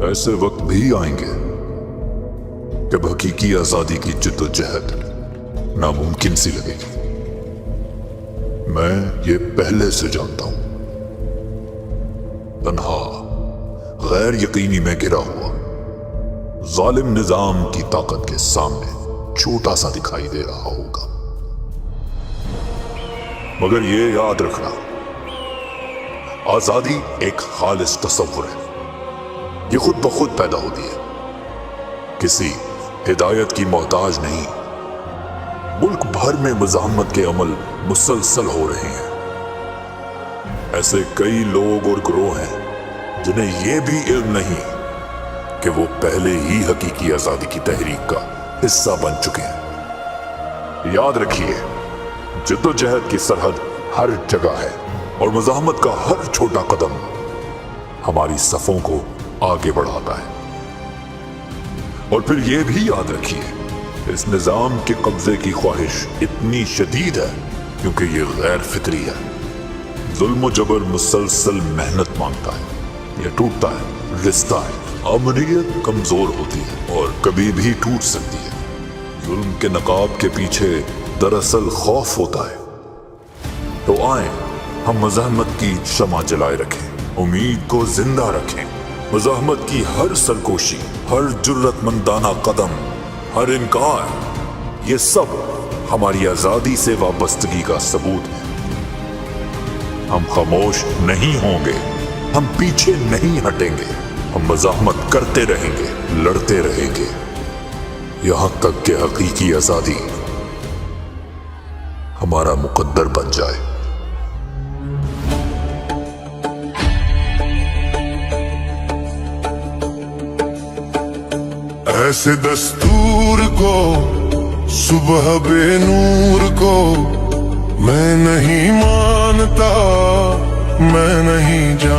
ऐसे वक्त भी आएंगे जब हकीकी आजादी की जिद्दोजहद नामुमकिन सी लगेगी। मैं ये पहले से जानता हूं। तन्हा, गैर यकीनी में गिरा हुआ जालिम निजाम की ताकत के सामने छोटा सा दिखाई दे रहा होगा, मगर ये याद रखना, आजादी एक खालिस तसव्वुर है। ये खुद ब खुद पैदा होती है, किसी हिदायत की मोहताज नहीं। मुल्क भर में मुज़ाहमत के अमल मुसलसल हो रहे हैं। ऐसे कई लोग और गिरोह हैं जिन्हें यह भी इल्म नहीं कि वो पहले ही हकीकी आजादी की तहरीक का हिस्सा बन चुके हैं। याद रखिए, जिद्दोजहद की सरहद हर जगह है और मुज़ाहमत का हर छोटा कदम हमारी सफों को आगे बढ़ाता है। और फिर यह भी याद रखिए, इस निजाम के कब्जे की ख्वाहिश इतनी शदीद है क्योंकि ये गैर फितरी है। जुल्म जबर मुसलसल मेहनत मांगता है, यह टूटता है, रिश्ता है। अमरीयत कमजोर होती है और कभी भी टूट सकती है। जुल्म के नकाब के पीछे दरअसल खौफ होता है। तो आए हम मुज़ाहमत की शमा जलाए रखें, उम्मीद को जिंदा रखें। मुज़ाहमत की हर सरकोशी, हर जुर्रतमंदाना कदम, हर इनकार, ये सब हमारी आजादी से वाबस्तगी का सबूत है। हम खामोश नहीं होंगे, हम पीछे नहीं हटेंगे, हम मुज़ाहमत करते रहेंगे, लड़ते रहेंगे, यहां तक कि हकीकी आजादी हमारा मुकद्दर बन जाए। ऐसे दस्तूर को, सुबह बेनूर को मैं नहीं मानता, मैं नहीं जानता।